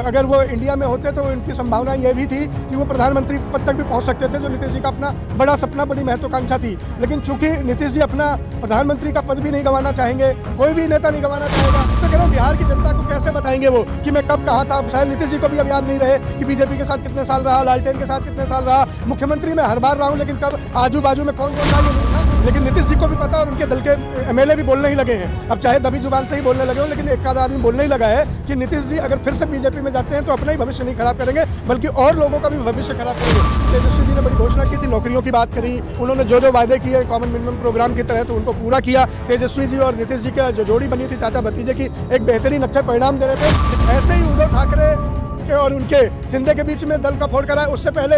अगर वो इंडिया में होते तो उनकी संभावना ये भी थी कि वो प्रधानमंत्री पद तक भी पहुंच सकते थे, जो नीतीश जी का अपना बड़ा सपना, बड़ी महत्वाकांक्षा थी। लेकिन चूंकि नीतीश जी अपना प्रधानमंत्री का पद भी नहीं गंवाना चाहेंगे, कोई भी नेता नहीं गंवाना चाहेगा, तो कह रहा हूँ बिहार की जनता को कैसे बताएंगे वो कि मैं कब कहाँ था। शायद नीतीश जी को भी अब याद नहीं रहे कि बीजेपी के साथ कितने साल रहा, लालटेन के साथ कितने साल रहा, मुख्यमंत्री में हर बार रहा हूँ, लेकिन कब आजू बाजू में कौन कौन रहा ये नहीं था। लेकिन नीतीश जी को भी पता और उनके दल के एमएलए भी बोलने ही लगे हैं। अब चाहे दबी जुबान से ही बोलने लगे हो, लेकिन एक आध आदमी बोलने ही लगा है कि नीतीश जी अगर फिर से बीजेपी में जाते हैं तो अपना ही भविष्य नहीं खराब करेंगे, बल्कि और लोगों का भी भविष्य खराब करेंगे। तेजस्वी जी ने बड़ी घोषणा की थी, नौकरियों की बात करी, उन्होंने जो जो वादे किए कॉमन मिनिमम प्रोग्राम की तहत उनको पूरा किया। तेजस्वी जी और नीतीश जी का जो जोड़ी बनी थी चाचा भतीजे की, एक बेहतरीन अच्छा परिणाम दे रहे थे। ऐसे ही उद्धव ठाकरे के और उनके शिंदे के बीच में दल का फोड़ कराया। उससे पहले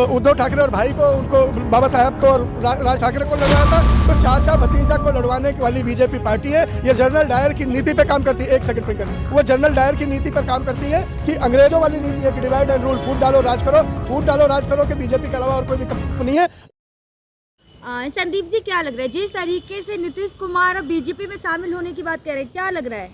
उद्धव ठाकरे और भाई को, उनको बाबा साहब को और राज ठाकरे को लड़वाया था। तो चाचा भतीजा को लड़वाने वाली बीजेपी पार्टी है। ये जनरल डायर की नीति पे काम करती है। एक सेकंड प्रिंकर, वो जनरल डायर की नीति पर काम करती है कि अंग्रेजों वाली नीति है कि डिवाइड एंड रूल, फूट डालो राज करो, फूट डालो राज करो, कि बीजेपी के अलावा और कोई भी कंपनी है। संदीप जी, क्या लग रहा है जिस तरीके से नीतीश कुमार बीजेपी में शामिल होने की बात कर रहे हैं, क्या लग रहा है?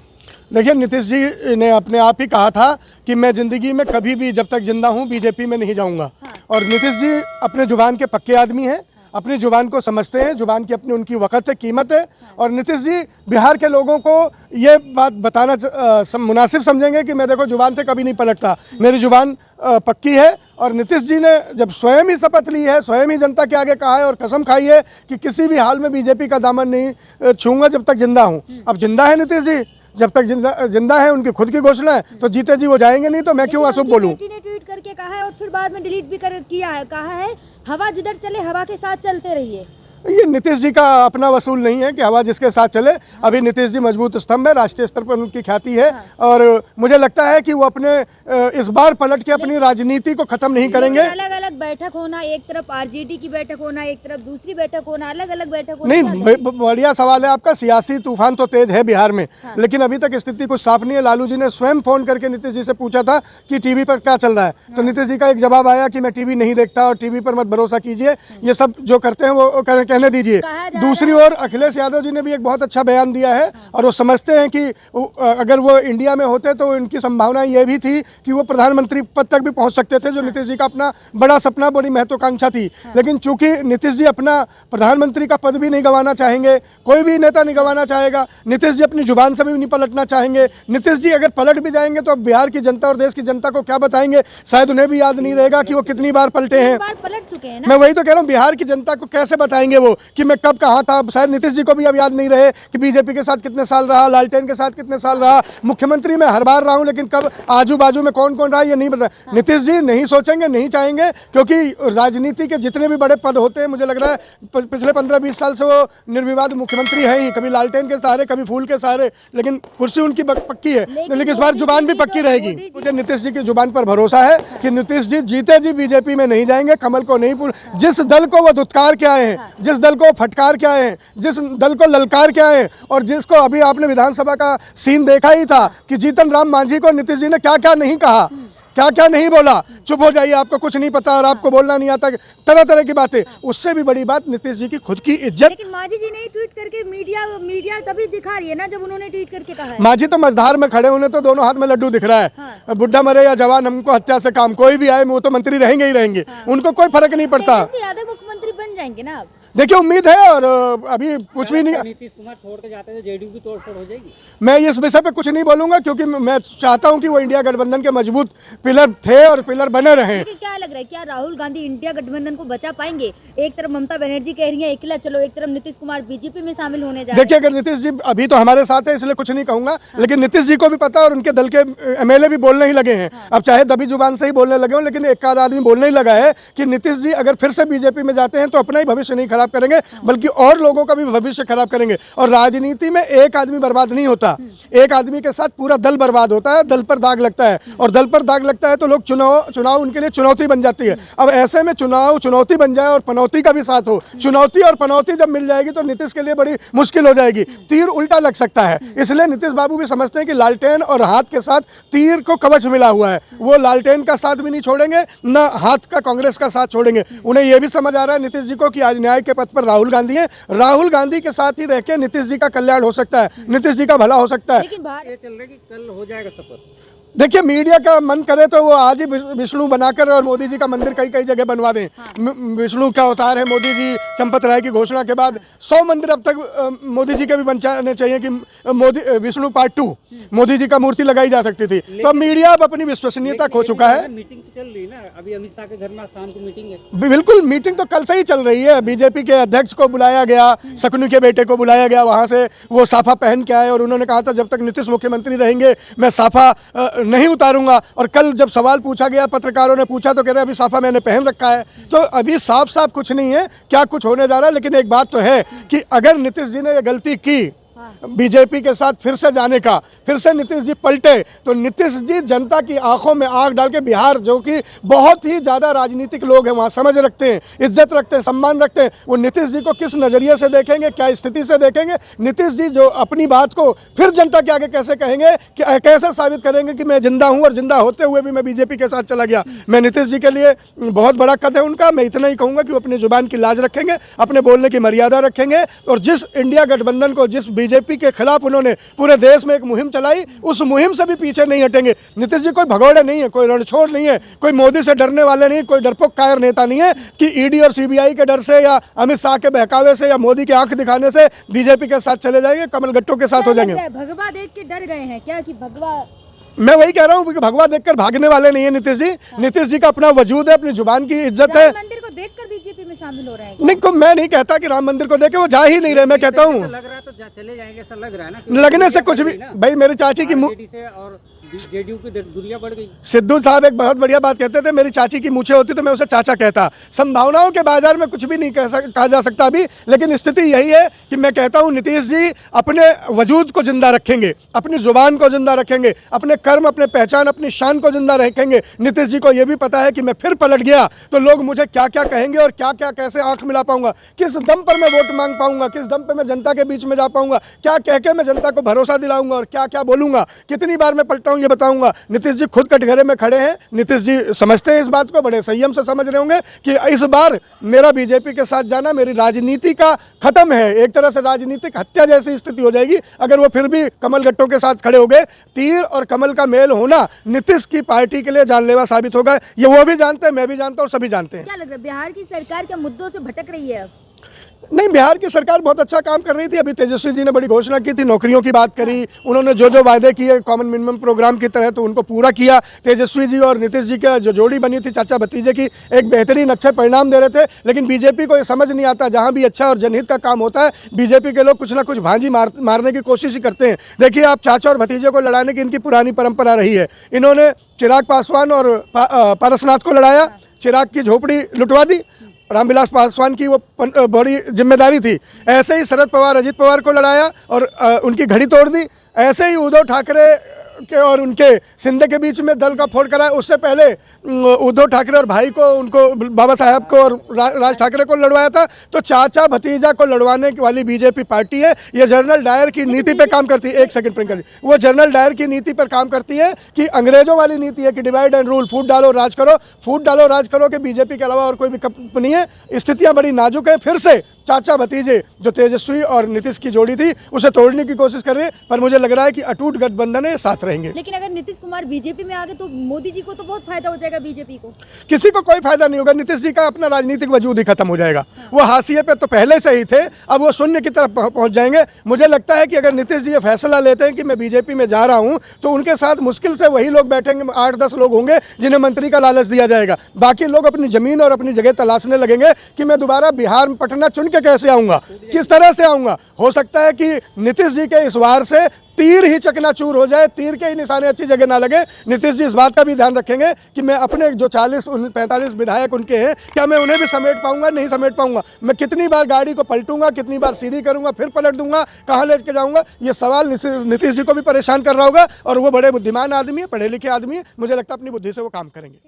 देखिए, नीतीश जी ने अपने आप ही कहा था कि मैं जिंदगी में कभी भी जब तक जिंदा हूं बीजेपी में नहीं जाऊंगा। और नीतीश जी अपने जुबान के पक्के आदमी हैं, अपनी जुबान को समझते हैं, जुबान की अपनी उनकी वक़्त है, कीमत है। और नीतीश जी बिहार के लोगों को ये बात बताना मुनासिब समझेंगे कि मैं देखो जुबान से कभी नहीं पलटता, मेरी जुबान पक्की है। और नीतीश जी ने जब स्वयं ही शपथ ली है, स्वयं ही जनता के आगे कहा है और कसम खाई है कि किसी भी हाल में बीजेपी का दामन नहीं छूंगा जब तक जिंदा हूँ। अब जिंदा है नीतीश जी, जब तक जिंदा है, उनकी खुद की घोषणा है, तो जीते जी वो जाएंगे नहीं, तो मैं क्यों अशुभ बोलूं। बेटी ने ट्वीट करके कहा है और फिर बाद में डिलीट भी किया है, कहा है हवा जिधर चले हवा के साथ चलते रहिए। ये नीतीश जी का अपना वसूल नहीं है कि हवा जिसके साथ चले। अभी नीतीश जी मजबूत स्तंभ है, राष्ट्रीय स्तर पर उनकी ख्याति है। और मुझे लगता है कि वो अपने इस बार पलट के अपनी राजनीति को खत्म नहीं करेंगे। अलग अलग बैठक होना, एक तरफ आरजेडी की बैठक होना, एक तरफ दूसरी बैठक होना, अलग अलग बैठक होना। नहीं, बढ़िया सवाल है आपका। सियासी तूफान तो तेज है बिहार में, लेकिन अभी तक स्थिति कुछ साफ नहीं है। लालू जी ने स्वयं फोन करके नीतीश जी से पूछा था कि टीवी पर क्या चल रहा है, तो नीतीश जी का एक जवाब आया कि मैं टीवी नहीं देखता और टीवी पर मत भरोसा कीजिए, ये सब जो करते हैं वो कहने दीजिए। दूसरी ओर अखिलेश यादव जी ने भी एक बहुत अच्छा बयान दिया है, और वो समझते हैं कि अगर वो इंडिया में होते तो उनकी संभावना ये भी थी कि वो प्रधानमंत्री पद तक भी पहुंच सकते थे, जो नीतीश जी का अपना बड़ा सपना, बड़ी महत्वाकांक्षा थी। लेकिन चूंकि नीतीश जी अपना प्रधानमंत्री का पद भी नहीं गंवाना चाहेंगे, कोई भी नेता नहीं गंवाना चाहेगा, नीतीश जी अपनी जुबान से भी नहीं पलटना चाहेंगे। नीतीश जी अगर पलट भी जाएंगे तो अब बिहार की जनता और देश की जनता को क्या बताएंगे, शायद उन्हें भी याद नहीं रहेगा कि वो कितनी बार पलटे हैं। पलट चुके हैं ना। मैं वही तो कह रहा हूँ, बिहार की जनता को कैसे बताएंगे वो कि मैं कब कहाँ था। शायद नीतीश जी को भी अब याद नहीं रहे कि बीजेपी के साथ कितने साल रहा, लालटेन के साथ कितने साल रहा, मुख्यमंत्री में हर बार रहा हूं, लेकिन कब आजू बाजू में कौन कौन रहा ये नहीं पता। नीतीश जी नहीं सोचेंगे, नहीं चाहेंगे, क्योंकि राजनीति के जितने भी बड़े पद होते हैं, मुझे लग रहा है पिछले 15-20 साल से वो निर्विवाद मुख्यमंत्री है ही, कभी लालटेन के सहारे, कभी फूल के सहारे, लेकिन कुर्सी उनकी पक्की है। लेकिन इस बार जुबान भी पक्की रहेगी। मुझे नीतीश जी की जुबान पर भरोसा है कि नीतीश जी जीते जी बीजेपी में नहीं जाएंगे, कमल को नहीं। जिस दल को वो दुत्कार के आए हैं, जिस दल को फटकार के आए हैं, जिस दल को ललकार के आए, और जिसको अभी आपने विधानसभा का सीन देखा ही था कि जीतन राम मांझी को नीतीश जी ने क्या क्या नहीं कहा, क्या क्या नहीं बोला, चुप हो जाइए, आपको कुछ नहीं पता और आपको बोलना नहीं आता, तरह तरह की बातें। उससे भी बड़ी बात नीतीश जी की खुद की इज्जत। लेकिन मांझी जी ने ट्वीट करके मीडिया तभी दिखा रही है ना जब उन्होंने ट्वीट करके कहा है। मांझी तो मझधार में खड़े, उन्हें तो दोनों हाथ में लड्डू दिख रहा है। बुढ़ा मरे या जवान, हमको हत्या से काम, कोई भी आए वो तो मंत्री रहेंगे ही रहेंगे, उनको कोई फर्क नहीं पड़ता। यादव मुख्यमंत्री बन जाएंगे ना। देखिए, उम्मीद है, और अभी कुछ भी नहीं। नीतीश कुमार छोड़ के जाते थे जेडीयू की तोड़फोड़ हो जाएगी। मैं इस विषय पे कुछ नहीं बोलूंगा, क्योंकि मैं चाहता हूं कि वो इंडिया गठबंधन के मजबूत पिलर थे और पिलर बने रहे। क्या लग रहा है, क्या राहुल गांधी इंडिया गठबंधन को बचा पाएंगे? एक तरफ ममता बनर्जी कह रही है अकेला चलो, एक तरफ नीतीश कुमार बीजेपी में शामिल होने जा रहे हैं। देखिए, अगर नीतीश जी अभी तो हमारे साथ है इसलिए कुछ नहीं कहूंगा, लेकिन नीतीश जी को भी पता और उनके दल के एमएलए भी बोलने ही लगे हैं। अब चाहे दबी जुबान से ही बोलने लगे हो, लेकिन एक आध आदमी बोलने ही लगा है कि नीतीश जी अगर फिर से बीजेपी में जाते हैं तो अपना ही भविष्य नहीं खराब करेंगे, बल्कि और लोगों का भी भविष्य खराब करेंगे। और राजनीति में एक आदमी बर्बाद नहीं होता, एक आदमी के साथ पूरा दल बर्बाद होता है, दल पर दाग लगता है, और दल पर दाग लगता है तो लोग चुनाव उनके लिए चुनौती बन जाती है। अब ऐसे में चुनाव चुनौती बन जाए और पनौती का भी साथ हो, चुनौती और पनौती जब मिल जाएगी तो नीतीश के लिए बड़ी मुश्किल हो जाएगी, तीर उल्टा लग सकता है। इसलिए नीतीश बाबू भी समझते हैं कि लालटेन और हाथ के साथ तीर को कवच मिला हुआ है, वो लालटेन का साथ भी नहीं छोड़ेंगे, न हाथ का कांग्रेस का साथ छोड़ेंगे। उन्हें यह भी समझ आ रहा है नीतीश जी को कि आज न्याय के पथ पर राहुल गांधी है, राहुल गांधी के साथ ही रह के नीतीश जी का कल्याण हो सकता है, नीतीश जी का भला हो सकता है। लेकिन ये चल रहा है कि कल हो जाएगा शपथ। देखिए, मीडिया का मन करे तो वो आज ही विष्णु बनाकर और मोदी जी का मंदिर कई कई जगह बनवा दें। विष्णु का अवतार है मोदी जी, चंपत राय की घोषणा के बाद 100 मंदिर अब तक मोदी जी के भी बन जाने चाहिए कि मोदी विष्णु पार्ट 2 मोदी जी का मूर्ति लगाई जा सकती थी। तो अब मीडिया अब अपनी विश्वसनीयता खो चुका है। मीटिंग चल रही ना, अभी अमित शाह के घर में शाम को मीटिंग है। बिल्कुल, मीटिंग तो कल से ही चल रही है। बीजेपी के अध्यक्ष को बुलाया गया, शकुनी के बेटे को बुलाया गया, वहां से वो साफा पहन के आए और उन्होंने कहा था जब तक नीतीश मुख्यमंत्री रहेंगे मैं साफा नहीं उतारूंगा। और कल जब सवाल पूछा गया, पत्रकारों ने पूछा तो कह रहे अभी साफा मैंने पहन रखा है। तो अभी साफ साफ कुछ नहीं है क्या कुछ होने जा रहा है। लेकिन एक बात तो है कि अगर नीतीश जी ने ये गलती की बीजेपी के साथ फिर से जाने का, फिर से नीतीश जी पलटे, तो नीतीश जी जनता की आंखों में आंख डाल के बिहार जो कि बहुत ही ज़्यादा राजनीतिक लोग हैं, वहाँ समझ रखते हैं, इज्जत रखते हैं, सम्मान रखते हैं, वो नीतीश जी को किस नज़रिए से देखेंगे, क्या स्थिति से देखेंगे। नीतीश जी जो अपनी बात को फिर जनता के आगे कैसे कहेंगे, कि कैसे साबित करेंगे कि मैं जिंदा हूँ और जिंदा होते हुए भी मैं बीजेपी के साथ चला गया। मैं नीतीश जी के लिए बहुत बड़ा कद है उनका। मैं इतना ही कहूँगा कि वो अपनी जुबान की लाज रखेंगे, अपने बोलने की मर्यादा रखेंगे और जिस इंडिया गठबंधन को, जिस बीजेपी के खिलाफ उन्होंने पूरे देश में एक मुहिम चलाई, उस मुहिम से भी पीछे नहीं हटेंगे। नीतीश जी कोई भगोड़े नहीं है, कोई रणछोड़ नहीं है, कोई मोदी से डरने वाले नहीं, कोई डरपोक कायर नेता नहीं है कि ईडी और सीबीआई के डर से या अमित शाह के बहकावे से या मोदी की आंख दिखाने से बीजेपी के साथ चले जाएंगे, कमल गट्टों के साथ हो जाएंगे। भगवा देख के डर गए हैं क्या कि भगवा? मैं वही कह रहा हूँ कि भगवा देखकर भागने वाले नहीं है नीतीश जी। नीतीश जी का अपना वजूद है, अपनी जुबान की इज्जत है। मंदिर को देखकर बीजेपी में शामिल हो रहे हैं? नहीं, को मैं नहीं कहता कि राम मंदिर को देखे, वो जा ही नहीं रहे। मैं कहता हूँ लग रहा है तो चले जाएंगे, ऐसा लग रहा है ना। लगने से कुछ भी, भाई मेरी चाची की और जेडीयू की दूरियां बढ़ गई। सिद्धू साहब एक बहुत बढ़िया बात कहते थे, मेरी चाची की मूछें होती तो मैं उसे चाचा कहता। संभावनाओं के बाजार में कुछ भी नहीं कहा जा सकता अभी, लेकिन स्थिति यही है कि मैं कहता हूं नीतीश जी अपने वजूद को जिंदा रखेंगे, अपनी जुबान को जिंदा रखेंगे, अपने कर्म, अपने पहचान, अपनी शान को जिंदा रखेंगे। नीतीश जी को यह भी पता है कि मैं फिर पलट गया तो लोग मुझे क्या क्या कहेंगे और क्या क्या कैसे आंख मिला पाऊंगा, किस दम पर मैं वोट मांग पाऊंगा, किस दम पर मैं जनता के बीच में जा पाऊंगा, क्या कह के मैं जनता को भरोसा दिलाऊंगा और क्या क्या बोलूंगा, कितनी बार मैं पलटा हूं ये बताऊंगा। नीतीश जी खुद कटघरे में खड़े हैं। नीतीश जी समझते हैं इस बात को, बड़े संयम से समझ रहे होंगे कि इस बार मेरा बीजेपी के साथ जाना मेरी राजनीति का खत्म है। एक तरह से राजनीतिक हत्या जैसी स्थिति हो जाएगी अगर वो फिर भी कमल गट्टों के साथ खड़े हो गए। तीर और कमल का मेल होना नीतीश की पार्टी के लिए जानलेवा साबित होगा। ये वो भी जानते हैं, मैं भी जानता हूँ, सभी जानते हैं। क्या लग रहा है बिहार की सरकार क्या मुद्दों से भटक रही है? नहीं, बिहार की सरकार बहुत अच्छा काम कर रही थी। अभी तेजस्वी जी ने बड़ी घोषणा की थी, नौकरियों की बात करी, उन्होंने जो जो वायदे किए कॉमन मिनिमम प्रोग्राम की तरह तो उनको पूरा किया। तेजस्वी जी और नीतीश जी का जो जोड़ी बनी थी चाचा भतीजे की, एक बेहतरीन अच्छे परिणाम दे रहे थे। लेकिन बीजेपी को ये समझ नहीं आता, जहाँ भी अच्छा और जनहित का काम होता है बीजेपी के लोग कुछ ना कुछ भांजी मारने की कोशिश ही करते हैं। देखिए, आप चाचा और भतीजे को लड़ाने की इनकी पुरानी परंपरा रही है। इन्होंने चिराग पासवान और पारसनाथ को लड़ाया, चिराग की झोपड़ी लुटवा दी, रामविलास पासवान की वो बड़ी जिम्मेदारी थी। ऐसे ही शरद पवार अजित पवार को लड़ाया और उनकी घड़ी तोड़ दी। ऐसे ही उद्धव ठाकरे के और उनके शिंदे के बीच में दल का फोड़ कराया। उससे पहले उद्धव ठाकरे और भाई को, उनको बाबा साहब को और राज ठाकरे को लड़वाया था। तो चाचा भतीजा को लड़वाने वाली बीजेपी पार्टी है। ये जनरल डायर की नीति पे काम करती है। एक सेकंड प्रियंका जी, वो जनरल डायर की नीति पर काम करती है कि अंग्रेजों वाली नीति है कि डिवाइड एंड रूल, फूट डालो राज करो, फूट डालो राज करो के बीजेपी के अलावा और कोई विकल्प नहीं है। स्थितियां बड़ी नाजुक है। फिर से चाचा भतीजे जो तेजस्वी और नीतीश की जोड़ी थी उसे तोड़ने की कोशिश कर रहे हैं, पर मुझे लग रहा है कि अटूट गठबंधन है, साथ रहेंगे। लेकिन अगर नीतीश कुमार बीजेपी में आ गए तो मोदी जी को तो बहुत फायदा हो जाएगा, बीजेपी को? किसी को कोई फायदा नहीं होगा। नीतीश जी का अपना राजनीतिक वजूद ही खत्म हो जाएगा। वो हाशिए पे तो पहले से ही थे, अब वो शून्य की तरफ पहुंच जाएंगे। मुझे लगता है कि अगर नीतीश जी ये फैसला लेते हैं कि मैं बीजेपी में जा रहा हूं तो उनके साथ मुश्किल से वही लोग बैठेंगे, 8-10 लोग होंगे जिन्हें मंत्री का लालच दिया जाएगा। बाकी लोग अपनी जमीन और अपनी जगह तलाशने लगेंगे कि मैं दोबारा बिहार में पटना चुन के कैसे आऊँगा, किस तरह से आऊँगा। हो सकता है कि नीतीश जी के इस वार से तीर ही चकनाचूर हो जाए, तीर के ही निशाने अच्छी जगह ना लगे। नीतीश जी इस बात का भी ध्यान रखेंगे कि मैं अपने जो 40-45 विधायक उनके हैं, क्या मैं उन्हें भी समेट पाऊंगा, नहीं समेट पाऊंगा। मैं कितनी बार गाड़ी को पलटूंगा, कितनी बार सीधी करूंगा, फिर पलट दूंगा, कहाँ लेके जाऊंगा, ये सवाल नीतीश जी को भी परेशान कर रहा होगा। और वो बड़े बुद्धिमान आदमी है, पढ़े लिखे आदमी है, मुझे लगता है अपनी बुद्धि से वो काम करेंगे।